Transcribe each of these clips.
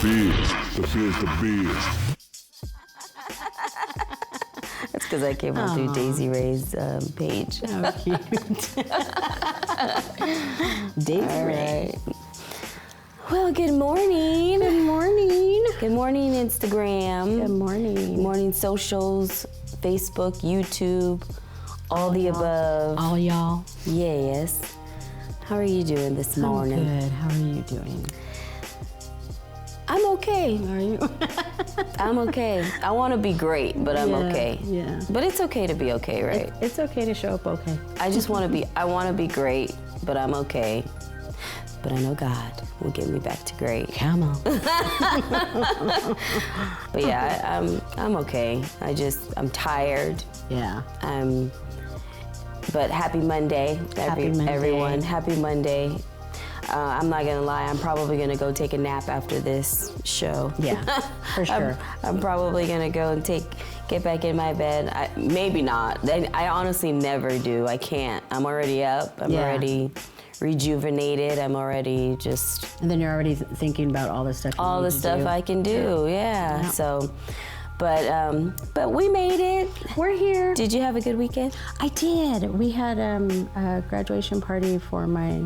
the biz. That's because I came on through Daisy Ray's page. Oh, cute. Daisy Ray. Well, good morning. Good morning. Good morning, Instagram. Good morning. Good morning, socials, Facebook, YouTube, all the above. All y'all. Yes. How are you doing this morning? I'm good. How are you doing? I'm okay. Are you? I'm okay. I want to be great, but I'm okay. Yeah. But it's okay to be okay, right? It's okay to show up okay. I want to be great, but I'm okay. But I know God will get me back to great. Come on. But yeah, I'm okay. I'm tired. Yeah. But happy Monday, everyone. Happy Monday. I'm not gonna lie, I'm probably gonna go take a nap after this show. Yeah, for sure. I'm probably gonna go and get back in my bed. Maybe not. I honestly never do. I can't. I'm already up. I'm already rejuvenated. I'm already just. And then you're already thinking about all the stuff. All the stuff I can do. Yeah. So. But we made it. We're here. Did you have a good weekend? I did. We had a graduation party for my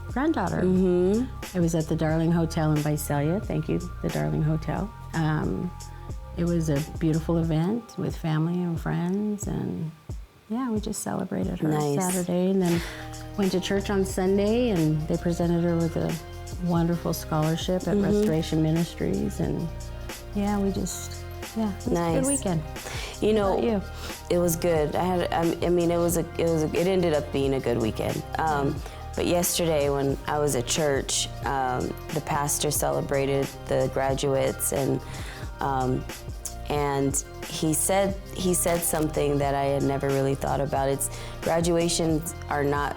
granddaughter. Mm-hmm. It was at the Darling Hotel in Visalia. Thank you, the Darling Hotel. It was a beautiful event with family and friends, and yeah, we just celebrated her Saturday, and then went to church on Sunday, and they presented her with a wonderful scholarship at Restoration Ministries, and yeah, it was a good weekend. You know, how about you? It was good. It ended up being a good weekend. But yesterday when I was at church, the pastor celebrated the graduates, and he said something that I had never really thought about. It's graduations are not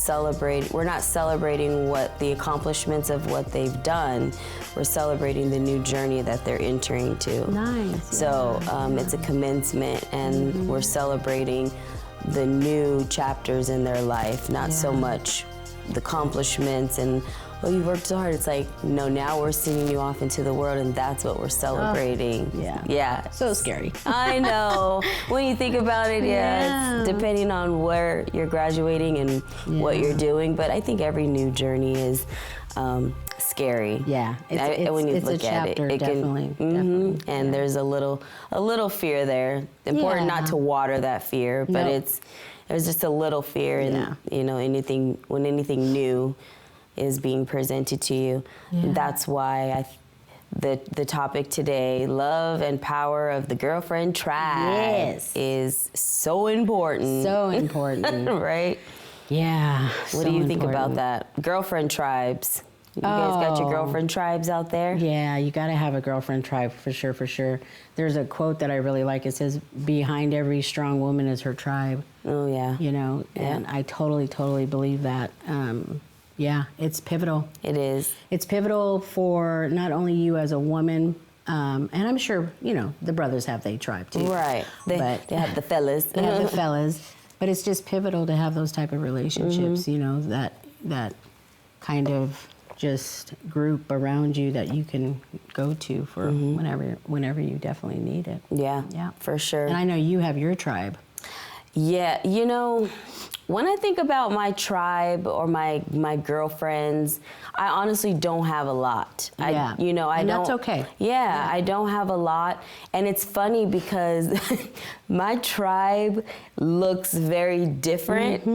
we're not celebrating what the accomplishments of what they've done. We're celebrating the new journey that they're entering to. Nice. So it's a commencement, and we're celebrating the new chapters in their life, not so much the accomplishments and, oh, you worked so hard. It's like, no, now we're sending you off into the world, and that's what we're celebrating. Yeah. So scary. I know. When you think about it, it's depending on where you're graduating and what you're doing. But I think every new journey is scary. Yeah. When you it's look a chapter, at it, definitely. definitely. And there's a little fear there. Important not to water that fear, but there's just a little fear in when anything new is being presented to you. And that's why the topic today, love and power of the girlfriend tribe, is so important. So important. Right? Yeah. What do you think about that? Girlfriend tribes. You guys got your girlfriend tribes out there? Yeah, you got to have a girlfriend tribe for sure. There's a quote that I really like. It says, "Behind every strong woman is her tribe." Oh, yeah. And I totally believe that. Yeah, it's pivotal. It is. It's pivotal for not only you as a woman, and I'm sure, the brothers have their tribe too. Right. They have the fellas. They have the fellas. But it's just pivotal to have those type of relationships, that kind of just group around you that you can go to for whenever you definitely need it. Yeah, for sure. And I know you have your tribe. Yeah, when I think about my tribe or my girlfriends, I honestly don't have a lot. Yeah. And that's okay. Yeah, I don't have a lot. And it's funny because my tribe looks very different.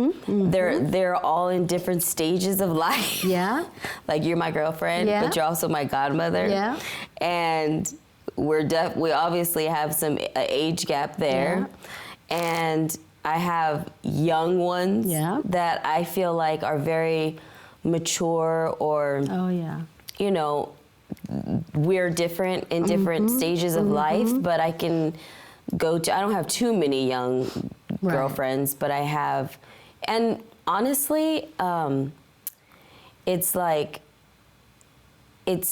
They're all in different stages of life. Yeah. Like, you're my girlfriend, but you're also my godmother. Yeah. And we obviously have some age gap there. Yeah. And I have young ones that I feel like are very mature, or, we're different in different stages of life, but I can I don't have too many young girlfriends, but I have, and honestly, it's like,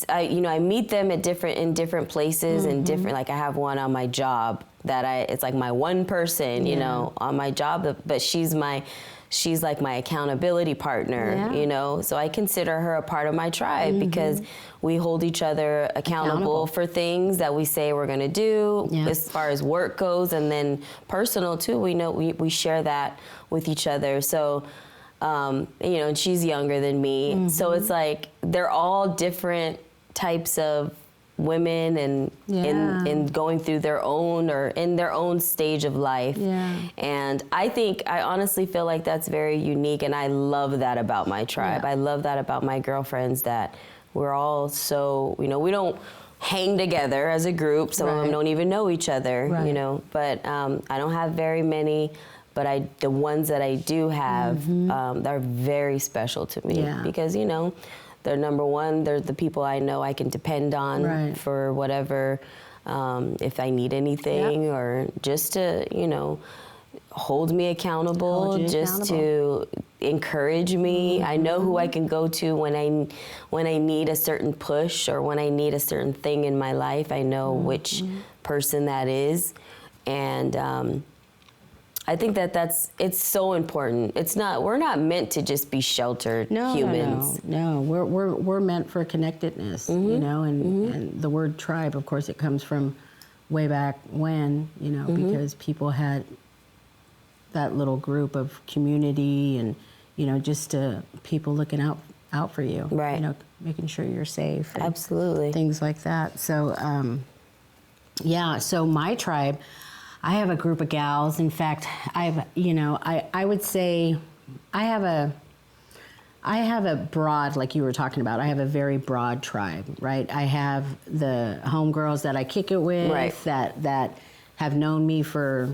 I meet them in different places and different, like, I have one on my job that it's like my one person, on my job, but she's my she's like my accountability partner, you know? So I consider her a part of my tribe because we hold each other accountable for things that we say we're gonna do as far as work goes, and then personal too. We know we share that with each other. So, you know, and she's younger than me. So it's like, they're all different types of women and in going through their own or in their own stage of life. And I honestly feel like that's very unique, and I love that about my tribe. I love that about my girlfriends, that we're all so, you know, we don't hang together as a group. Some of them don't even know each other, you know, but I don't have very many, but the ones that I do have, they're very special to me because, you know, they're number one, they're the people I know I can depend on for whatever, if I need anything, or just to, you know, hold me accountable, to encourage me. I know who I can go to when I need a certain push or when I need a certain thing in my life. I know which person that is. And I think it's so important. We're not meant to just be sheltered humans. No, we're meant for connectedness, you know, and the word tribe, of course, it comes from way back when, you know, because people had that little group of community and, you know, just people looking out for you, you know, making sure you're safe. Absolutely. Things like that. So, so my tribe, I have a group of gals. In fact, I would say I have a broad, like you were talking about, I have a very broad tribe, right? I have the homegirls that I kick it with, that have known me for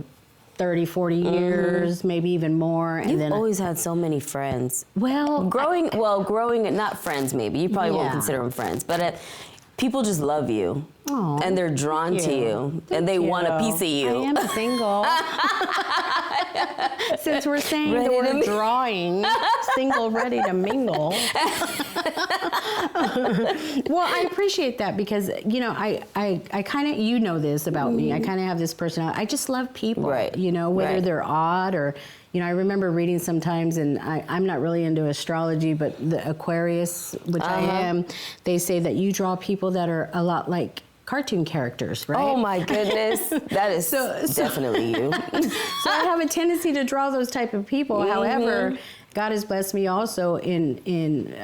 30, 40 years, maybe even more. You've always had so many friends. Well, growing, not friends maybe, you probably won't consider them friends, but people just love you. Aww, and they're drawn to you, and they want a piece of you. I am single. Since we're saying the word drawing, single, ready to mingle. Well, I appreciate that because, you know, I kind of, you know this about me, I kind of have this personality. I just love people, you know, whether they're odd or, you know, I remember reading sometimes, and I'm not really into astrology, but the Aquarius, which I am, they say that you draw people that are a lot like cartoon characters, right? Oh my goodness, that is definitely you. So I have a tendency to draw those type of people. However, God has blessed me also in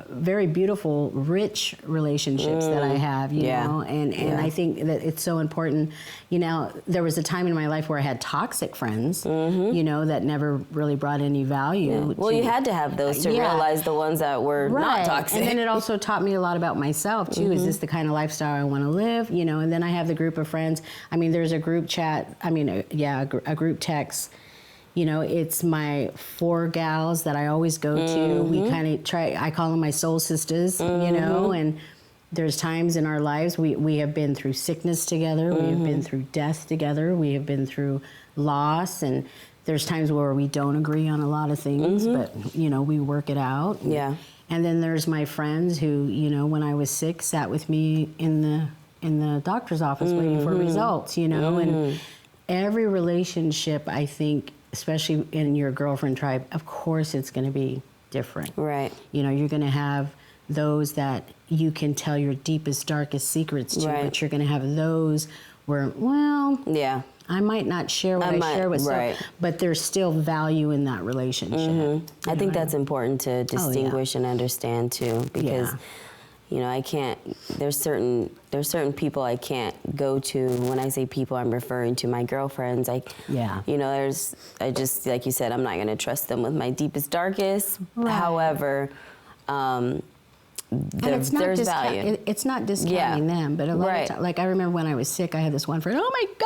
very beautiful, rich relationships that I have, you know, and I think that it's so important. You know, there was a time in my life where I had toxic friends, you know, that never really brought any value. Well, you had to have those to realize the ones that were not toxic. And then it also taught me a lot about myself too. Is this the kind of lifestyle I want to live? You know, and then I have the group of friends. I mean, there's a group chat. I mean, a group text. You know, it's my 4 gals that I always go to. We kind of I call them my soul sisters, you know, and there's times in our lives we have been through sickness together. We have been through death together. We have been through loss, and there's times where we don't agree on a lot of things, but, you know, we work it out. Yeah. And then there's my friends who, you know, when I was sick, sat with me in the doctor's office waiting for results, you know, and every relationship, I think, especially in your girlfriend tribe, of course it's going to be different. Right. You know, you're going to have those that you can tell your deepest, darkest secrets to, but you're going to have those where, well, I might not share what I share with someone, but there's still value in that relationship. I think that's important to distinguish and understand too, because you know, I can't, there's certain people I can't go to. When I say people, I'm referring to my girlfriends. You know, I just, like you said, I'm not going to trust them with my deepest, darkest. However, there's value. It's not discounting them, but a lot of times, like I remember when I was sick, I had this one friend, oh my God.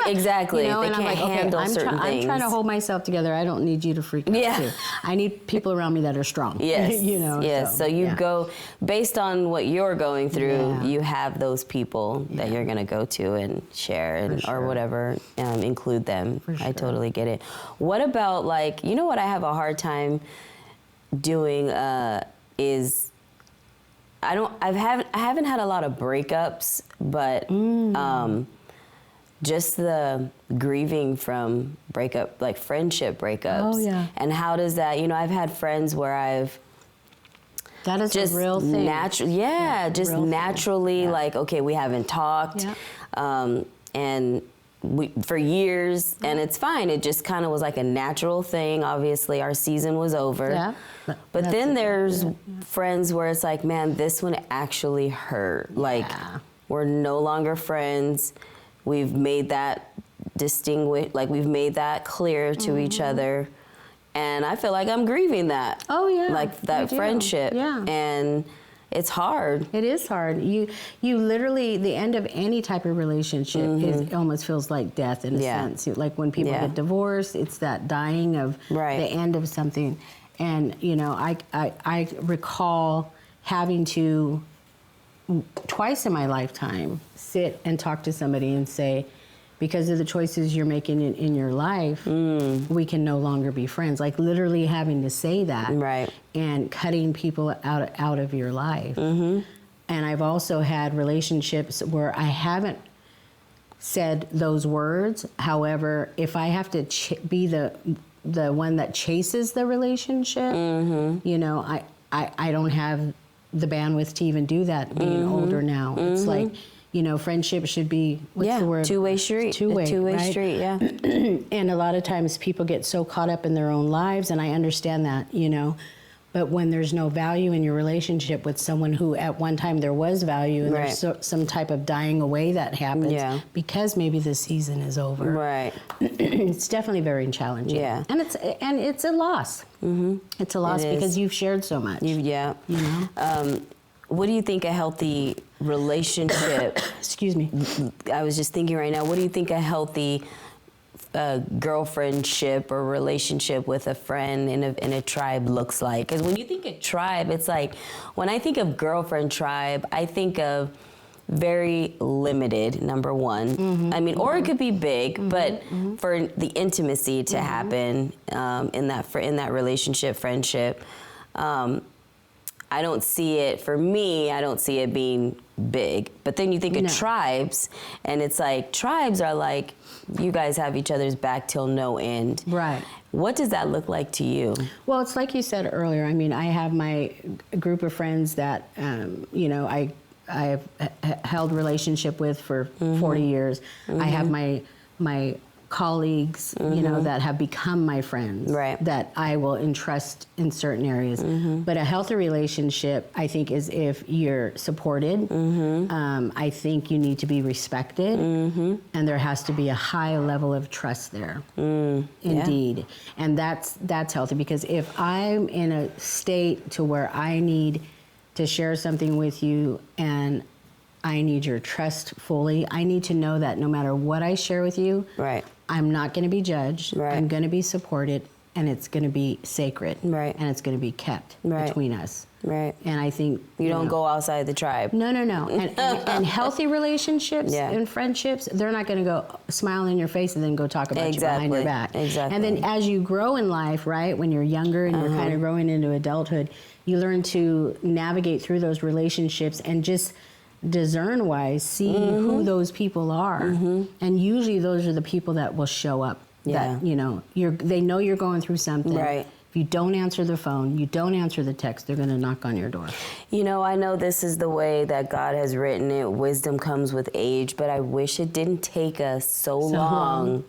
Exactly. You know, they and can't I'm like, handle certain things. I'm trying to hold myself together. I don't need you to freak out too. I need people around me that are strong. Yes. You know. Yes. So you go, based on what you're going through, you have those people that you're going to go to and share and, or whatever, include them. I totally get it. What about, like, you know what I have a hard time doing is, I haven't had a lot of breakups, but just the grieving from friendship breakups. Oh, yeah. And how does that, I've had friends where that is just a real thing. Just naturally, okay, we haven't talked. Yeah. And for years, and it's fine. It just kind of was like a natural thing. Obviously, our season was over. Yeah. But then there's friends where it's like, man, this one actually hurt. Like, we're no longer friends. We've made that we've made that clear to each other. And I feel like I'm grieving that. Oh, yeah. Like that friendship. Yeah. And it's hard. It is hard. You literally, the end of any type of relationship it almost feels like death in a sense. Like when people get divorced, it's that dying of the end of something. And, I recall having to, twice in my lifetime, sit and talk to somebody and say, because of the choices you're making in your life, we can no longer be friends. Like literally having to say that. Right. And cutting people out of your life. And I've also had relationships where I haven't said those words. However, if I have to be the one that chases the relationship, I don't have the bandwidth to even do that being older now. It's like, friendship should be, what's the word? Two-way street. Two-way right? Street, yeah. And a lot of times people get so caught up in their own lives, and I understand that, But when there's no value in your relationship with someone who at one time there was value, and there's some type of dying away that happens because maybe the season is over. Right. It's definitely very challenging. Yeah. And it's a loss. It's a loss because you've shared so much. What do you think a healthy relationship? Excuse me. I was just thinking right now. What do you think a healthy girlfriendship or relationship with a friend in a tribe looks like? Because when you think of tribe, it's like when I think of girlfriend tribe, I think of very limited. Number one, I mean, or it could be big, but for the intimacy to happen in that relationship, friendship. I don't see it, for me, I don't see it being big. But then you think of tribes, and it's like, tribes are like, you guys have each other's back till no end. Right. What does that look like to you? Well, it's like you said earlier. I mean, I have my group of friends that, I've held relationship with for 40 years. I have my colleagues, that have become my friends, that I will entrust in certain areas. But a healthy relationship, I think, is if you're supported. I think you need to be respected, and there has to be a high level of trust there. Indeed. And that's healthy, because if I'm in a state to where I need to share something with you and I need your trust fully, I need to know that no matter what I share with you, I'm not going to be judged. I'm going to be supported, and it's going to be sacred. And it's going to be kept between us. And I think you don't go outside the tribe. No. And healthy relationships and friendships, they're not going to go smile in your face and then go talk about you behind your back. And then as you grow in life, when you're younger and you're kind of growing into adulthood, you learn to navigate through those relationships and just discern-wise see who those people are. And usually those are the people that will show up. That, they know you're going through something. If you don't answer the phone, you don't answer the text, they're going to knock on your door. I know this is the way that God has written it. Wisdom comes with age, but I wish it didn't take us so long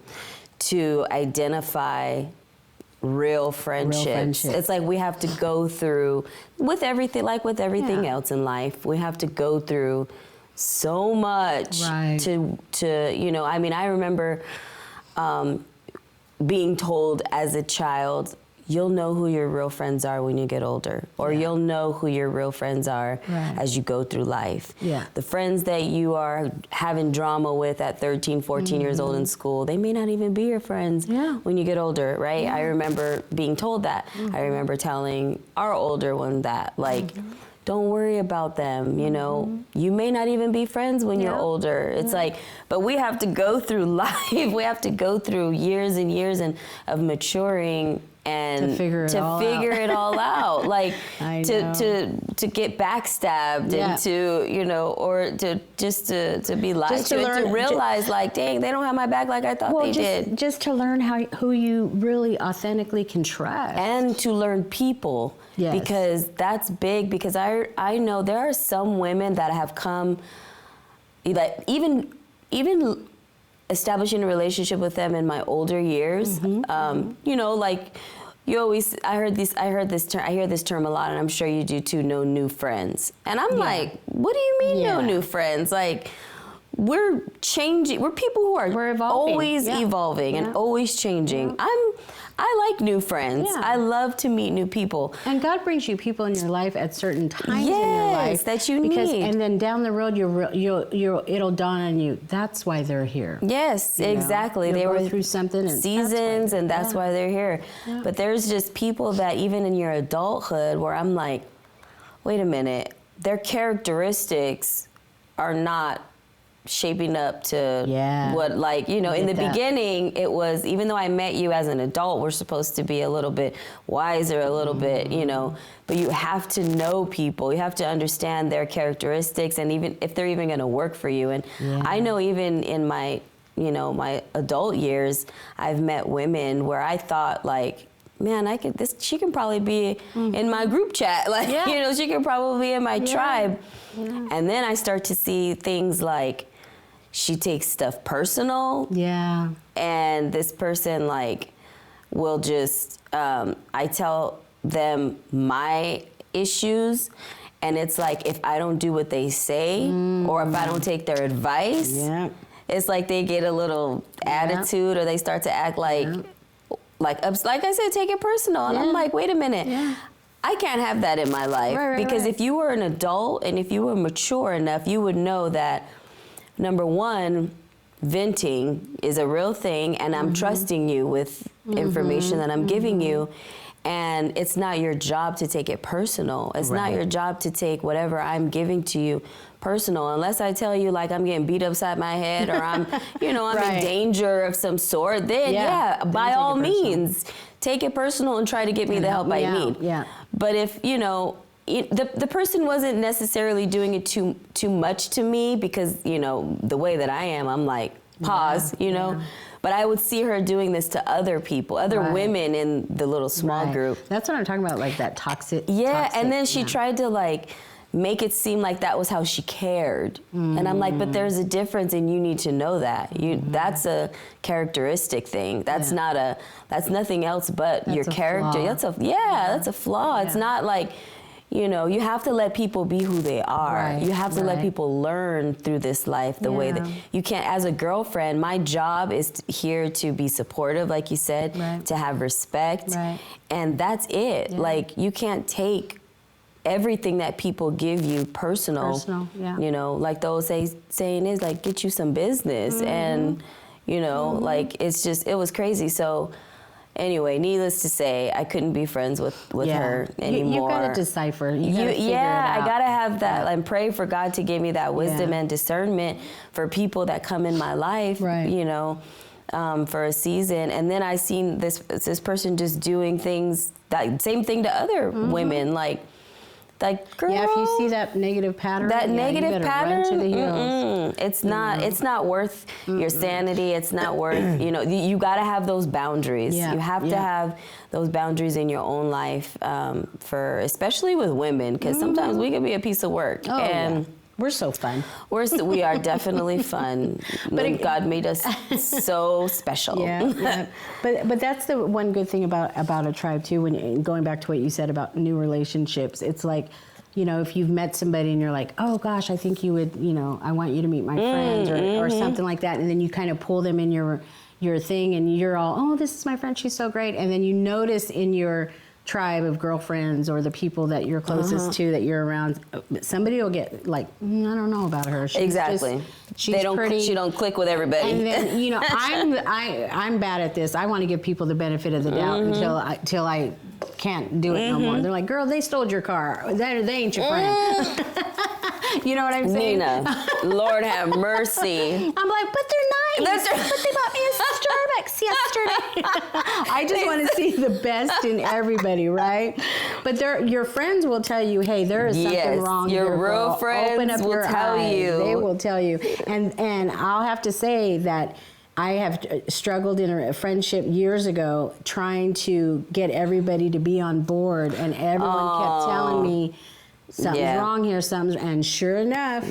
to identify real friendships. It's like we have to go through, with everything else in life, we have to go through so much to I mean, I remember being told as a child, you'll know who your real friends are when you get older, or you'll know who your real friends are as you go through life. The friends that you are having drama with at 13, 14 years old in school, they may not even be your friends when you get older, right? I remember being told that. I remember telling our older one that, like, don't worry about them, you may not even be friends when you're older. It's like, but we have to go through life. We have to go through years and years of maturing and to figure it all out, like to get backstabbed and to, you know, or to just to be lied to, and to realize like, dang, they don't have my back like I thought they did. Just to learn who you really authentically can trust, and to learn people, because that's big. Because I know there are some women that have come, like even establishing a relationship with them in my older years, you know, like I hear this term a lot, and I'm sure you do too, no new friends. And I'm like, what do you mean no new friends? Like, we're changing. We're people who are always evolving and always changing. I like new friends. I love to meet new people. And God brings you people in your life at certain times in your life that you need. And then down the road, it'll dawn on you. That's why they're here. Yes, exactly. They were through something and seasons, and that's why they're here. Yeah. But there's just people that even in your adulthood, where I'm like, wait a minute, their characteristics are not shaping up to what, like, you know, in the beginning, it was, even though I met you as an adult, we're supposed to be a little bit wiser, a little bit, you know, but you have to know people. You have to understand their characteristics, and even if they're even going to work for you. And I know even in my, you know, my adult years, I've met women where I thought, like, man, she can probably be in my group chat. Like, you know, she can probably be in my tribe. Yeah. And then I start to see things like, she takes stuff personal. Yeah. And this person, like, will just, I tell them my issues, and it's like, if I don't do what they say, or if I don't take their advice, it's like they get a little attitude, or they start to act like I said, take it personal. And I'm like, wait a minute. I can't have that in my life. Because if you were an adult and if you were mature enough, you would know that, number one, venting is a real thing, and I'm trusting you with information that I'm giving you. And it's not your job to take it personal. It's not your job to take whatever I'm giving to you personal, unless I tell you, like, I'm getting beat upside my head, or I'm, you know, I'm in danger of some sort. Then by all means, take it personal and try to get me the help I need. But if, you know, the person wasn't necessarily doing it too much to me, because, you know, the way that I am, I'm like, pause, you know. But I would see her doing this to other people, other women in the little small group. That's what I'm talking about, like that toxic. And then she tried to, like, make it seem like that was how she cared. And I'm like, but there's a difference, and you need to know that. That's a characteristic thing. That's that's nothing else but your character. Flaw. That's a flaw. It's not like, you know, you have to let people be who they are. You have to let people learn through this life the way that you can't. As a girlfriend, my job is here to be supportive, like you said, to have respect, and that's it. Like, you can't take everything that people give you personal. You know, like the old saying is, like, get you some business, and, you know, like, it's just, it was crazy. So anyway, needless to say, I couldn't be friends with her anymore. You gotta decipher. You gotta figure it out. I gotta have that, and pray for God to give me that wisdom and discernment for people that come in my life, you know, for a season. And then I seen this person just doing things, that same thing to other women, like, girl. Yeah, if you see that negative pattern, negative pattern, run to the heels. It's not worth your sanity. It's not worth, you know, you got to have those boundaries. You have to have those boundaries in your own life, especially with women, because sometimes we can be a piece of work. We're so fun. We are definitely fun. But God made us so special. But that's the one good thing about a tribe too. When going back to what you said about new relationships, it's like, you know, if you've met somebody and you're like, oh gosh, I think you would, you know, I want you to meet my friends, or something like that, and then you kind of pull them in your thing, and you're all, oh, this is my friend, she's so great, and then you notice in your tribe of girlfriends, or the people that you're closest to, that you're around, somebody will get like, I don't know about her. She's she's pretty. She don't click with everybody. And then, you know, I'm bad at this. I want to give people the benefit of the doubt until I can't do it no more. They're like, girl, they stole your car. They ain't your friend. You know what I'm saying? Nina, Lord have mercy. I'm like, but they're nice. But they bought me a Starbucks yesterday. I just want to see the best in everybody, right? But your friends will tell you, hey, there is something wrong here. Your real friends Open up will your tell eyes. you. They will tell you. And I'll have to say that I have struggled in a friendship years ago trying to get everybody to be on board, and everyone kept telling me, something's wrong here, and sure enough.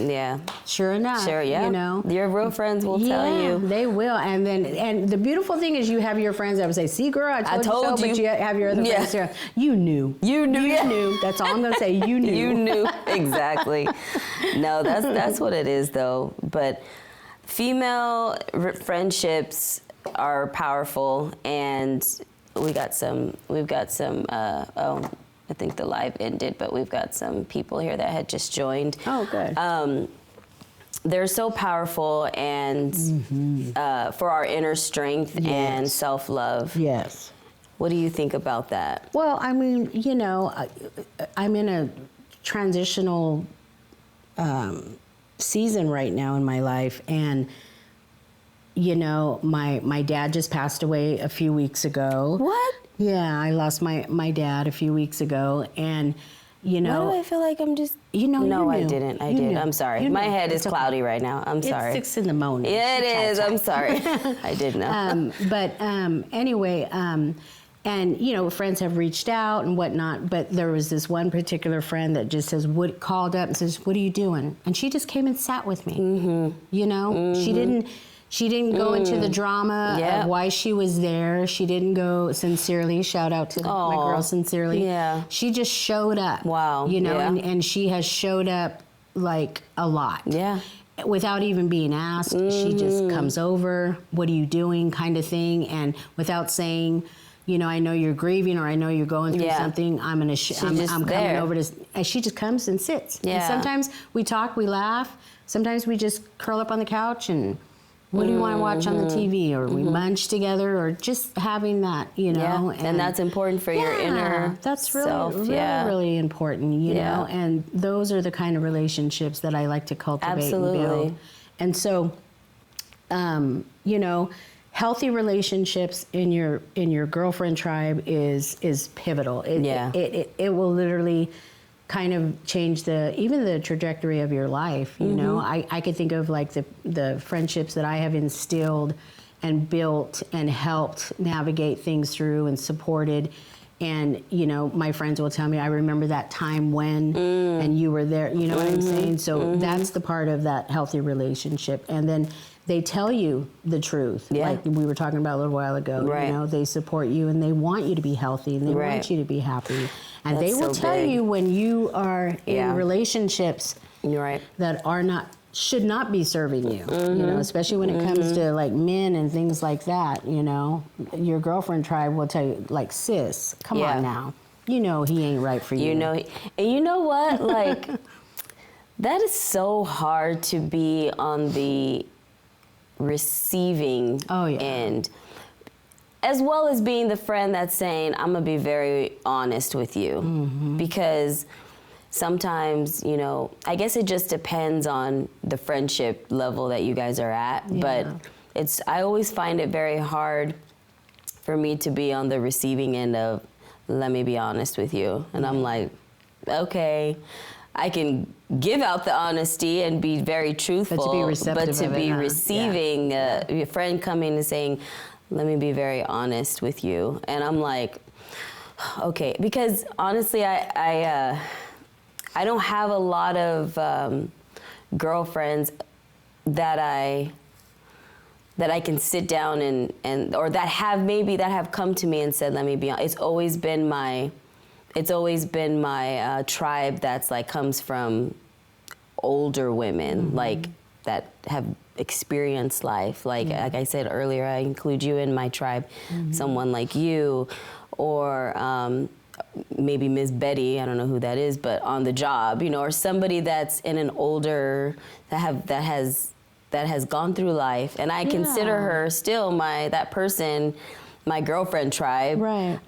Sure, you know. Your real friends will tell you. They will. And the beautiful thing is you have your friends that will say, see, girl, I told you so, but you have your other friends here. You knew. You knew. That's all I'm going to say. You knew. You knew. Exactly. No, that's what it is, though. But female friendships are powerful, and we've got some, I think the live ended, but we've got some people here that had just joined. Oh, good. They're so powerful, and for our inner strength and self-love. Yes. What do you think about that? Well, I mean, you know, I'm in a transitional season right now in my life, and you know, my dad just passed away a few weeks ago. What? Yeah, I lost my dad a few weeks ago, and you know. Why do I feel like I'm just? You know, no, I did. I'm sorry. My head is cloudy right now. I'm sorry. It's 6 in the morning. Yeah, it is. I'm sorry. I did know. Anyway, and you know, friends have reached out and whatnot, but there was this one particular friend that just called up and says, "What are you doing?" And she just came and sat with me. You know, she didn't go into the drama of why she was there. She didn't go sincerely. Shout out to my girl Sincerely. Yeah. She just showed up. Wow. You know, and she has showed up like a lot. Yeah. Without even being asked, she just comes over. What are you doing? Kind of thing. And without saying, you know, I know you're grieving, or I know you're going through something. I'm coming over to. And she just comes and sits. Yeah. And sometimes we talk, we laugh. Sometimes we just curl up on the couch and. What do you want to watch on the TV? Or we munch together, or just having that, you know. Yeah. And that's important for your inner that's really, self. really important, you know. And those are the kind of relationships that I like to cultivate and build. And so, you know, healthy relationships in your girlfriend tribe is pivotal. It will literally kind of change even the trajectory of your life. You know, I could think of like the friendships that I have instilled and built and helped navigate things through and supported. And, you know, my friends will tell me, I remember that time when, and you were there, you know what I'm saying? So that's the part of that healthy relationship. And then they tell you the truth, like we were talking about a little while ago. Right. You know, they support you and they want you to be healthy and they want you to be happy. And they will tell you when you are in relationships that should not be serving you. You know, especially when it comes to like men and things like that. You know, your girlfriend tribe will tell you, like, sis, come on now. You know he ain't right for you. You know, and you know what? Like, that is so hard to be on the receiving end, as well as being the friend that's saying, I'm gonna be very honest with you. Because sometimes, you know, I guess it just depends on the friendship level that you guys are at, but I always find it very hard for me to be on the receiving end of, let me be honest with you. And I'm like, okay, I can give out the honesty and be very truthful, but to be receptive receiving your friend coming and saying, let me be very honest with you. And I'm like, okay, because honestly, I don't have a lot of girlfriends that I can sit down and or that have come to me and said, let me be honest. It's always been my tribe that's like comes from older women, like that have experienced life. Like I said earlier, I include you in my tribe. Someone like you, or maybe Miss Betty, I don't know who that is, but on the job, you know, or somebody that's in an older, that has gone through life, and I consider her still that person, my girlfriend tribe. Right.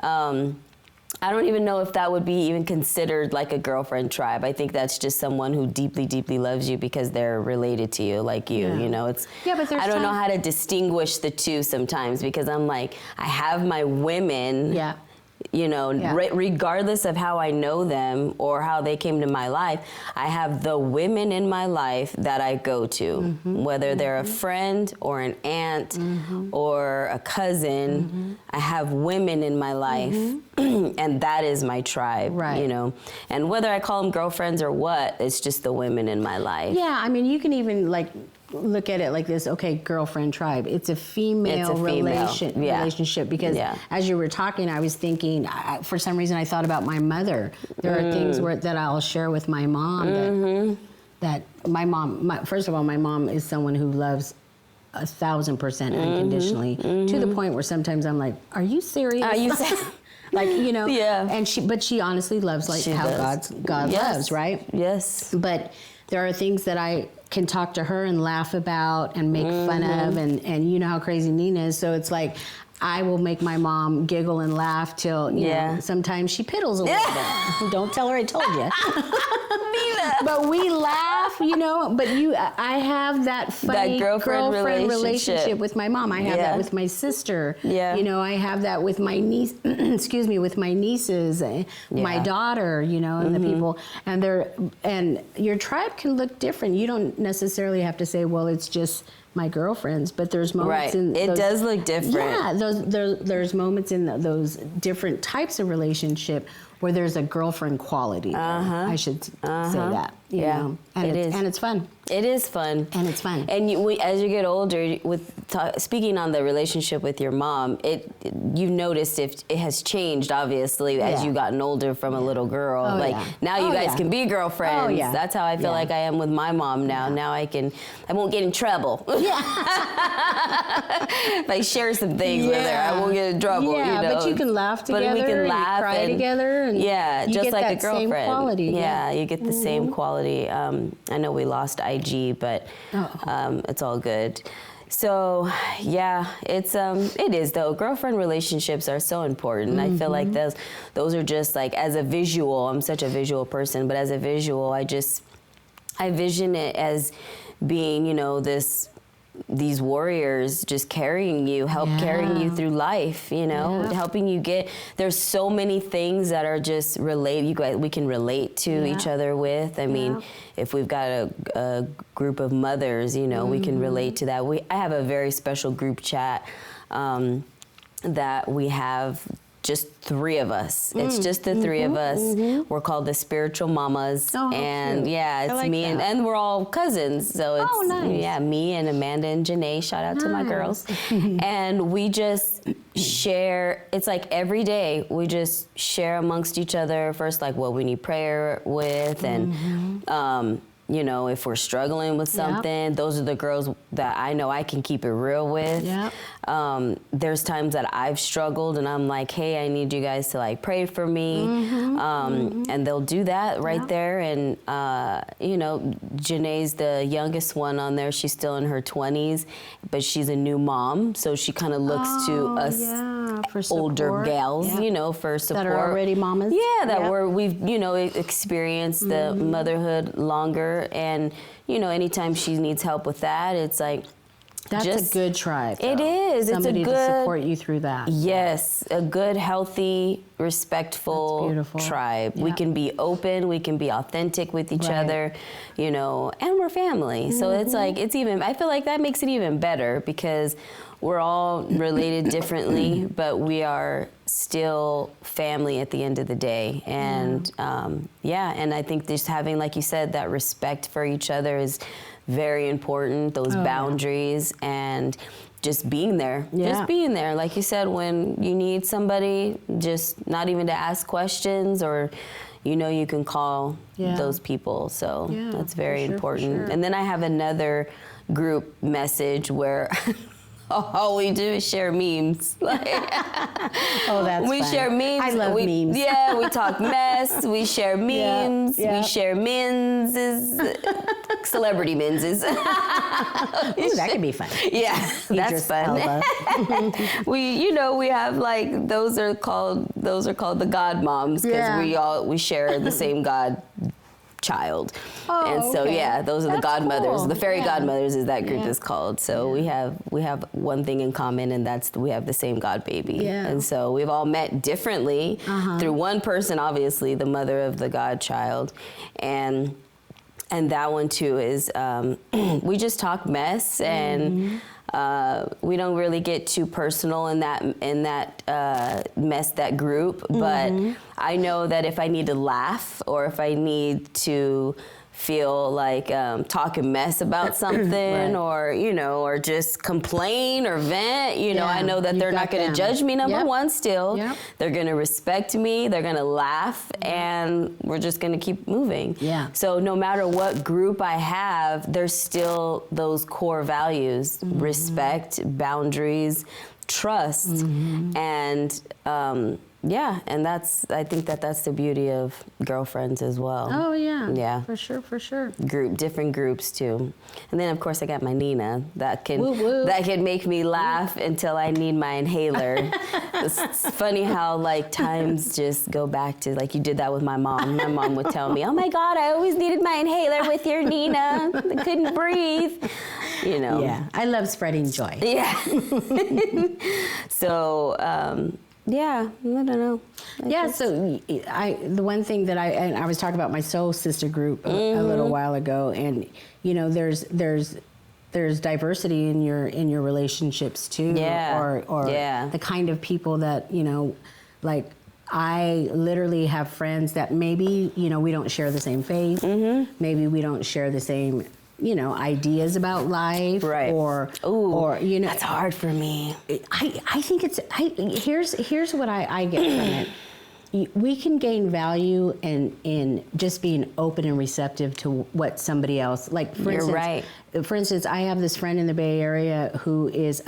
I don't even know if that would be even considered like a girlfriend tribe. I think that's just someone who deeply, deeply loves you because they're related to you, like you. You know, it's. Yeah, but I don't know how to distinguish the two sometimes because I'm like, I have my women. Yeah. You know, regardless of how I know them or how they came to my life, I have the women in my life that I go to, whether they're a friend or an aunt or a cousin. I have women in my life, and that is my tribe, you know. And whether I call them girlfriends or what, it's just the women in my life. Yeah, I mean, you can even like look at it like this, okay, girlfriend tribe. It's a female, relationship because as you were talking, I was thinking, for some reason I thought about my mother. There are things that I'll share with my mom that my mom, first of all, my mom is someone who loves 1,000% unconditionally to the point where sometimes I'm like, are you serious? Are you like, you know, and she honestly loves like how God loves, right? Yes. But there are things that I can talk to her and laugh about and make fun of, and you know how crazy Nina is, so it's like I will make my mom giggle and laugh till you know sometimes she piddles a little bit. Don't tell her I told you. But we laugh, you know. But I have that funny girlfriend relationship with my mom. I have that with my sister. You know, I have that with my niece. Excuse me, with my nieces, my daughter. You know, and the people, and your tribe can look different. You don't necessarily have to say, well, it's just my girlfriends, but there's moments in it does look different. Yeah, there's moments in those different types of relationship where there's a girlfriend quality. I should say that. You know? And it's fun. It is fun. And it's fun. And as you get older, speaking on the relationship with your mom, you've noticed if it has changed, obviously, as you've gotten older from a little girl. Now you guys can be girlfriends. That's how I feel like I am with my mom now. Now I won't get in trouble. If I share some things with her, I won't get in trouble. Yeah, you know? But you can laugh together. But we can laugh and cry together. And just like a girlfriend. Same quality. Yeah, you get the same quality. I know we lost IG, but it's all good. So it is though. Girlfriend relationships are so important. I feel like those are just like, as a visual, I'm such a visual person, but as a visual, I vision it as being, you know, these warriors just carrying you through life, you know, helping you there's so many things that are just we can relate to each other with. I mean, if we've got a group of mothers, you know, we can relate to that. I have a very special group chat that we have just 3 of us. It's just the 3 of us. We're called the Spiritual Mamas. And it's me and we're all cousins. So it's me and Amanda and Janae. Shout out to my girls. And we just share. It's like every day we just share amongst each other first, like what we need prayer with, and you know, if we're struggling with something, those are the girls that I know I can keep it real with. There's times that I've struggled and I'm like, hey, I need you guys to like pray for me. And they'll do that right there. And, you know, Janae's the youngest one on there. She's still in her 20s, but she's a new mom. So she kind of looks to us for older gals, you know, for support. That are already mamas. Yeah, we've, you know, experienced the motherhood longer. And, you know, anytime she needs help with that, it's like, that's a good tribe. It is. Somebody it's a good to support you through that. Yes, a good, healthy, respectful tribe. We can be open. We can be authentic with each other, you know, and we're family. So it's like, I feel like that makes it even better because we're all related differently, but we are still family at the end of the day. And and I think just having, like you said, that respect for each other is very important, those boundaries, and just being there. Just being there. Like you said, when you need somebody, just not even to ask questions, or, you know, you can call those people. So that's very important. And then I have another group message where All we do is share memes. Oh, that's we fun. share memes. I love memes. Yeah, we talk mess. We share memes. Yeah. We share menses, celebrity menses. Ooh, that could be fun. Yeah, that's fun. We have like those are called the God moms because we share the same God child. Oh, and so okay. those are the That's godmothers. cool. The fairy Yeah. godmothers is that group Yeah. is called. So we have one thing in common, and that's we have the same God baby. Yeah. And so we've all met differently through one person, obviously the mother of the God child, and that one too is we just talk mess and. We don't really get too personal in that mess, that group, but I know that if I need to laugh or if I need to feel like talking mess about something or just complain or vent, I know that they're not going to judge me, number one, still. Yep. They're going to respect me, they're going to laugh, and we're just going to keep moving. Yeah. So no matter what group I have, there's still those core values, respect, boundaries, trust, and and I think that's the beauty of girlfriends as well. Oh, yeah. Yeah. For sure. Different groups too. And then of course I got my Nina that can Woo-woo. that can make me laugh until I need my inhaler. It's funny how like times just go back to like you did that with my mom. My mom would tell me, "Oh my God, I always needed my inhaler with your Nina. I couldn't breathe." Yeah. I love spreading joy. Yeah. So yeah, I don't know. So the one thing that I was talking about my soul sister group a little while ago, and there's diversity in your relationships too, or the kind of people that like I literally have friends that maybe we don't share the same faith, maybe we don't share the same ideas about life, right? Or that's hard for me. I think here's what I get from it. We can gain value in just being open and receptive to what somebody else, like for instance, I have this friend in the Bay Area who is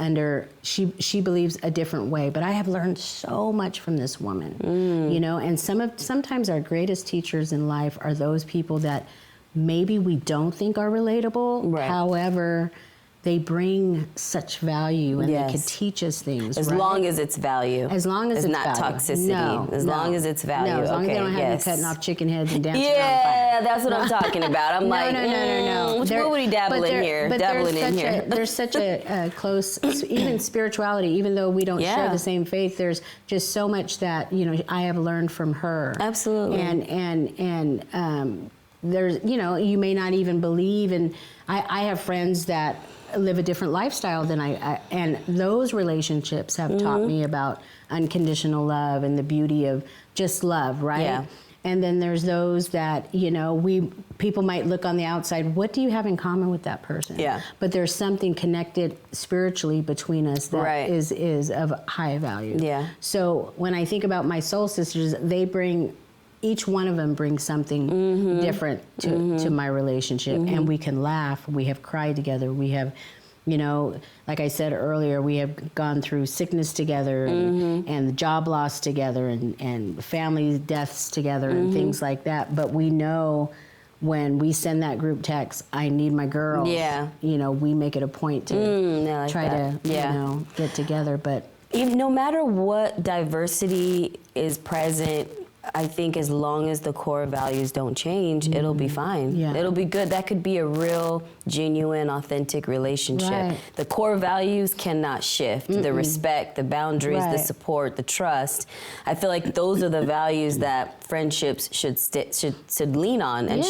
she believes a different way, but I have learned so much from this woman, and sometimes our greatest teachers in life are those people that maybe we don't think are relatable. Right. However, they bring such value and they can teach us things. As long as it's value. As long as it's not value. toxicity. As long as it's value. No, as long as they don't have you cutting off chicken heads and dancing around fire. Yeah, that's what I'm talking about. I'm No. Which would dabble in here? There's such a close, even spirituality, even though we don't share the same faith, there's just so much that, I have learned from her. Absolutely. And there's, you may not even believe, and I have friends that live a different lifestyle than I and those relationships have taught me about unconditional love and the beauty of just love, right? Yeah. And then there's those that, people might look on the outside, what do you have in common with that person? Yeah. But there's something connected spiritually between us that is of high value. Yeah. So when I think about my soul sisters, each one of them brings something different to my relationship, and we can laugh. We have cried together. We have, like I said earlier, we have gone through sickness together and job loss together and family deaths together and things like that. But we know when we send that group text, I need my girls. Yeah. We make it a point to try to get together. But no matter what diversity is present, I think as long as the core values don't change, it'll be fine. Yeah. It'll be good. That could be a real, genuine, authentic relationship. Right. The core values cannot shift. The respect, the boundaries, the support, the trust. I feel like those are the values that friendships should lean on and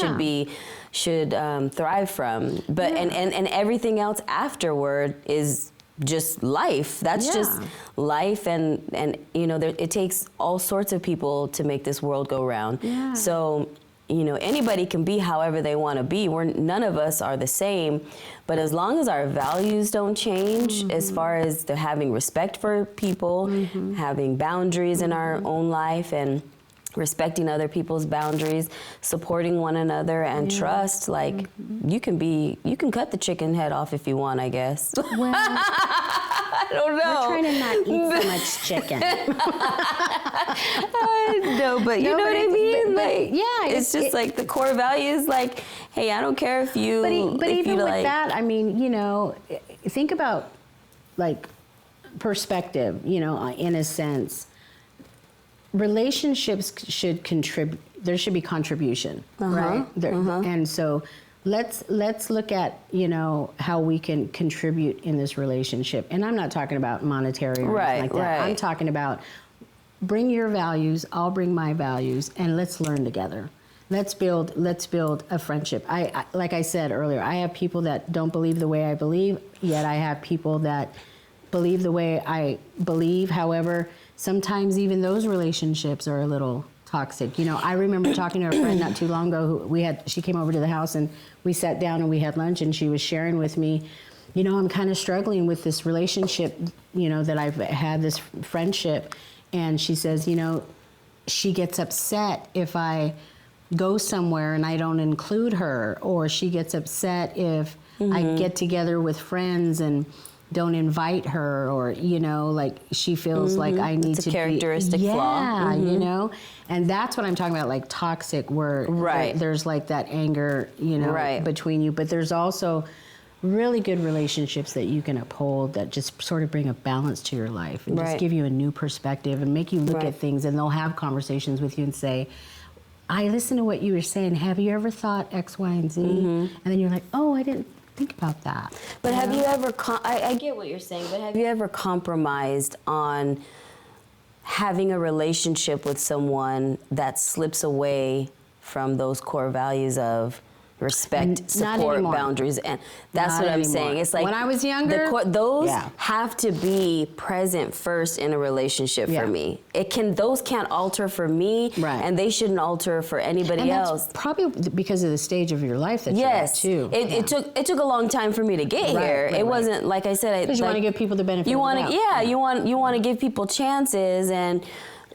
should thrive from. But and everything else afterward is just life. That's just life, and it takes all sorts of people to make this world go round. Yeah. So anybody can be however they want to be. None of us are the same, but as long as our values don't change, as far as having respect for people, having boundaries in our own life, and respecting other people's boundaries, supporting one another, and trust, like you can cut the chicken head off if you want, I guess. Well, I don't know. We're trying to not eat so much chicken. No, but you know what I mean? Like, yeah, it's just like the core values. Like, hey, I don't care if you. But if even you with like, that, I mean, you know, think about like perspective. You know, in a sense, relationships should contribute. There should be contribution, right? And so let's look at, you know, how we can contribute in this relationship. And I'm not talking about monetary or anything like that. I'm talking about bring your values, I'll bring my values, and let's learn together. Let's build a friendship. I like I said earlier, I have people that don't believe the way I believe, yet I have people that believe the way I believe. However, sometimes even those relationships are a little toxic. You know, I remember talking to a friend not too long ago who she came over to the house and we sat down and we had lunch, and she was sharing with me, you know, I'm kind of struggling with this relationship, you know, that I've had, this friendship. And she says, you know, she gets upset if I go somewhere and I don't include her, or she gets upset if I get together with friends and don't invite her, or, you know, like she feels like I need to be. It's a characteristic flaw. Yeah, you know, and that's what I'm talking about, like toxic, where there's like that anger, you know, between you. But there's also really good relationships that you can uphold that just sort of bring a balance to your life and just give you a new perspective and make you look at things, and they'll have conversations with you and say, I listened to what you were saying. Have you ever thought X, Y, and Z? And then you're like, oh, I didn't think about that. But have you ever, I get what you're saying, but have you ever compromised on having a relationship with someone that slips away from those core values of respect, support, boundaries? And that's what I'm saying. It's like when I was younger, those have to be present first in a relationship for me. Those can't alter for me, and they shouldn't alter for anybody else. That's probably because of the stage of your life that you're at too. It took a long time for me to get here. It wasn't like I said. Because you want to give people the benefit. You want to, you want to give people chances, and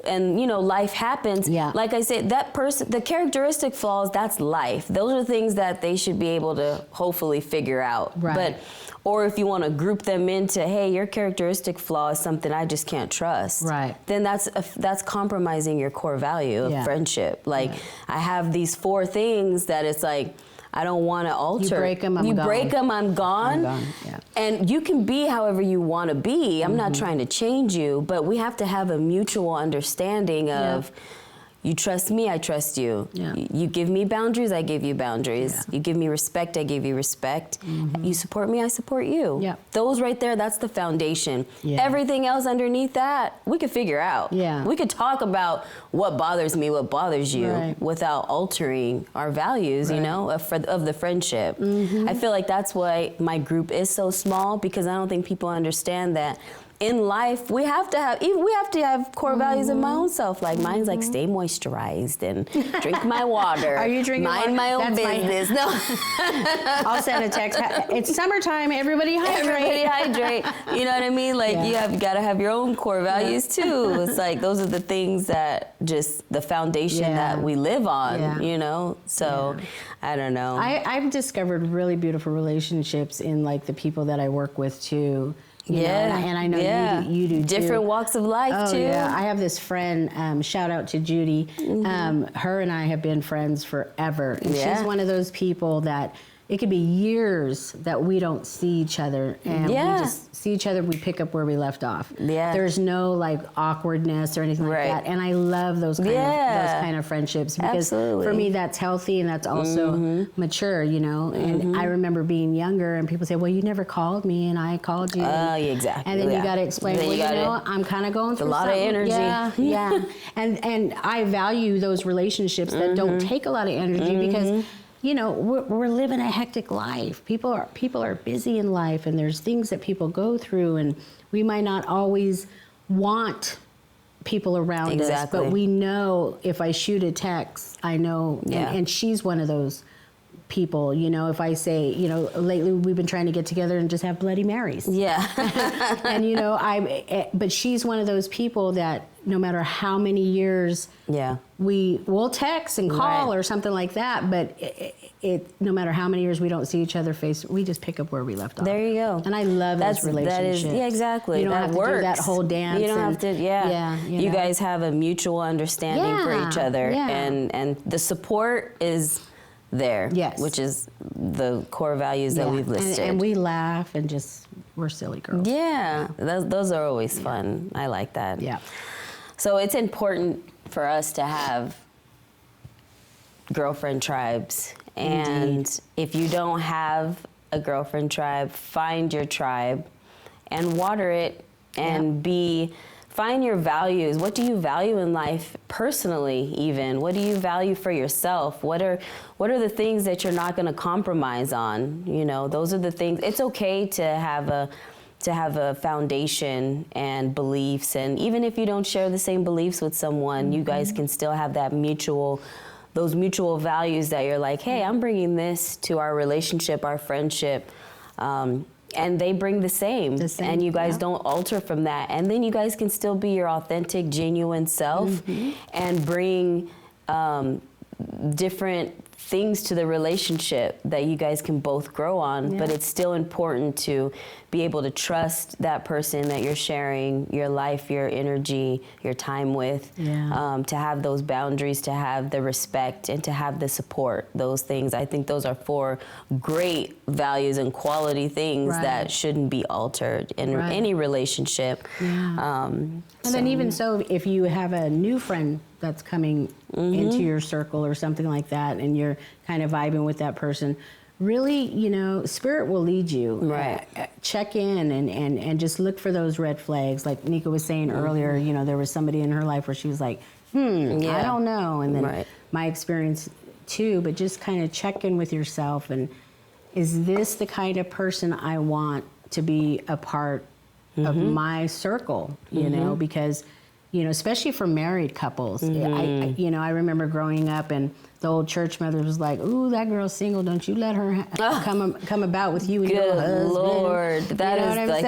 you know, life happens. Like I said, that person, the characteristic flaws, that's life. Those are things that they should be able to hopefully figure out. But, or if you want to group them into, hey, your characteristic flaw is something I just can't trust. Then that's compromising your core value of friendship. Like I have these 4 things that it's like, I don't want to alter. You break them, I'm gone. You break them, I'm gone. And you can be however you want to be. I'm not trying to change you, but we have to have a mutual understanding of, you trust me, I trust you. You give me boundaries, I give you boundaries. You give me respect, I give you respect. You support me, I support you. Those right there, that's the foundation. Everything else underneath that, we could figure out. We could talk about what bothers me, what bothers you, without altering our values, you know, of the friendship. I feel like that's why my group is so small, because I don't think people understand that in life, we have to have core values in my own self. Like mine's like stay moisturized and drink my water. Are you drinking mind my own business? No. I'll send a text. It's summertime. Everybody hydrate. Everybody hydrate. You know what I mean? Like you got to have your own core values too. It's like those are the things that just the foundation that we live on. You know. So I don't know. I've discovered really beautiful relationships in like the people that I work with too. You know, and I know you do too. Different walks of life too. Yeah, I have this friend, shout out to Judy. Her and I have been friends forever. And she's one of those people that it could be years that we don't see each other, and we just see each other, we pick up where we left off. There's no like awkwardness or anything like that. And I love those kind of friendships, because for me that's healthy and that's also mature, you know. And I remember being younger and people say, well, you never called me and I called you. Exactly. And then you got to explain, well, you know, I'm kind of going through a lot of energy. And I value those relationships that don't take a lot of energy, because you know, we're living a hectic life. People are busy in life, and there's things that people go through, and we might not always want people around us, but we know if I shoot a text, I know, and she's one of those people. You know, if I say, you know, lately we've been trying to get together and just have Bloody Marys. Yeah. And, you know, but she's one of those people that no matter how many years we'll text and call or something like that, but no matter how many years we don't see each other we just pick up where we left off. There you go. And I love those relationships. That is, exactly. You don't have to do that whole dance. You don't have to, you know. Guys have a mutual understanding for each other. And the support is there, which is the core values that we've listed. And we laugh and we're silly girls. Yeah, those are always fun. I like that. Yeah. So it's important for us to have girlfriend tribes. And if you don't have a girlfriend tribe, find your tribe and water it and find your values. What do you value in life personally even? What do you value for yourself? What are the things that you're not going to compromise on? You know, those are the things. It's okay to have a foundation and beliefs, and even if you don't share the same beliefs with someone, you guys can still have those mutual values that you're like, hey, I'm bringing this to our relationship, our friendship, and they bring the same. And you guys don't alter from that. And then you guys can still be your authentic, genuine self and bring different things to the relationship that you guys can both grow on. But it's still important to be able to trust that person that you're sharing your life, your energy, your time with, to have those boundaries, to have the respect, and to have the support. Those things, I think those are 4 great values and quality things that shouldn't be altered in any relationship. And then even so, if you have a new friend that's coming into your circle or something like that, and you're kind of vibing with that person, really, you know, Spirit will lead you. Right. Check in and just look for those red flags. Like Nika was saying earlier, you know, there was somebody in her life where she was like, I don't know. And then my experience too, but just kind of check in with yourself. And is this the kind of person I want to be a part of my circle, you know, because, you know, especially for married couples, I remember growing up and the old church mother was like, "Ooh, that girl's single. Don't you let her come about with you and your husband." Good Lord, that is like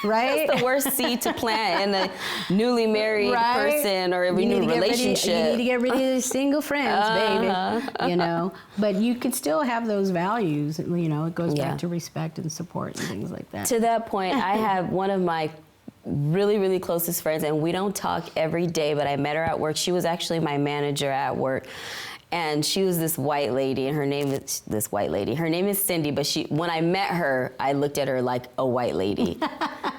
that's the worst seed to plant in a newly married person or a new relationship. You need to get rid of these single friends, baby. You know, but you can still have those values. You know, it goes back to respect and support and things like that. To that point, I have one of my really, really closest friends, and we don't talk every day, but I met her at work. She was actually my manager at work. And she was this white lady, and her name is Cindy, but when I met her, I looked at her like a white lady.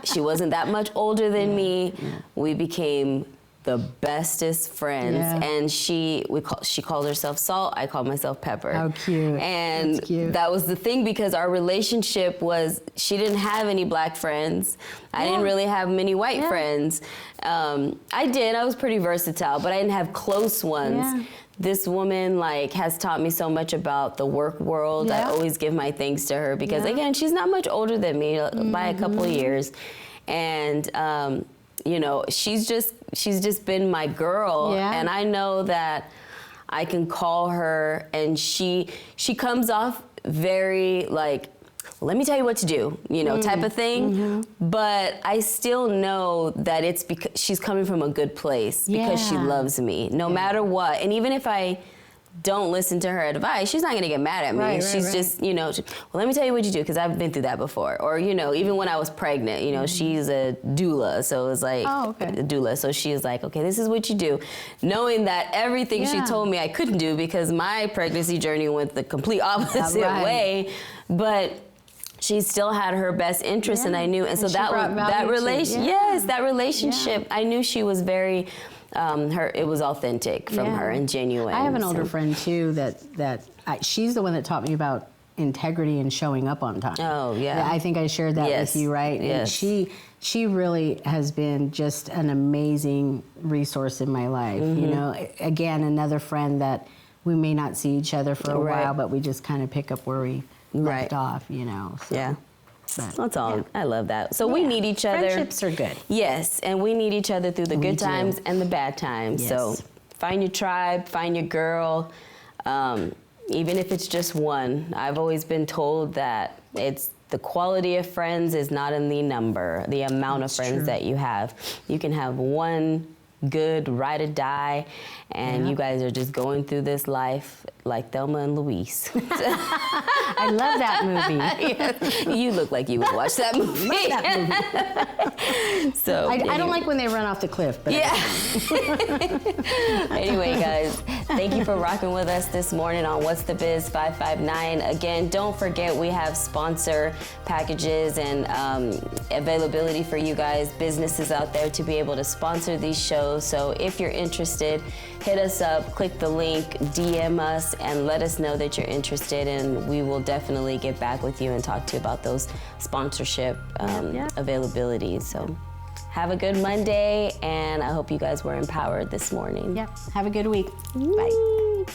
She wasn't that much older than me. We became the bestest friends. And she calls herself Salt, I call myself Pepper. How cute. And that's cute. That was the thing, because our relationship was, she didn't have any black friends. I didn't really have many white friends. I was pretty versatile, but I didn't have close ones. This woman has taught me so much about the work world. I always give my thanks to her because again, she's not much older than me by a couple of years. And you know, she's just been my girl. And I know that I can call her and she comes off very let me tell you what to do, you know, type of thing. But I still know that it's because she's coming from a good place, because she loves me no matter what. And even if I don't listen to her advice, she's not going to get mad at me. She's just, you know, well, let me tell you what you do, because I've been through that before. Or, you know, even when I was pregnant, you know, she's a doula. So it was like a doula. So she was like, okay, this is what you do. Knowing that everything she told me I couldn't do, because my pregnancy journey went the complete opposite way. But she still had her best interest, and I knew, and so that relationship, I knew she was very, it was authentic from her and genuine. I have an older friend too she's the one that taught me about integrity and showing up on time. Oh yeah. I think I shared that with you, right? Yes. And she really has been just an amazing resource in my life. You know, again, another friend that we may not see each other for a while, but we just kind of pick up where we left off, you know. So. But, that's all. I love that. So we need each other. Friendships are good. Yes, and we need each other through the good times and the bad times. So find your tribe, find your girl, even if it's just one. I've always been told that it's the quality of friends is not in the number, the amount of friends that you have. You can have one good ride or die, and you guys are just going through this life like Thelma and Louise. I love that movie. Yes. You look like you would watch that movie. Love that movie. So I don't like when they run off the cliff. But Anyway, guys, thank you for rocking with us this morning on What's the Biz 559. Again, don't forget we have sponsor packages and availability for you guys, businesses out there to be able to sponsor these shows. So if you're interested, hit us up, click the link, DM us, and let us know that you're interested, and we will definitely get back with you and talk to you about those sponsorship availabilities. So have a good Monday, and I hope you guys were empowered this morning. Yep. Have a good week. Bye.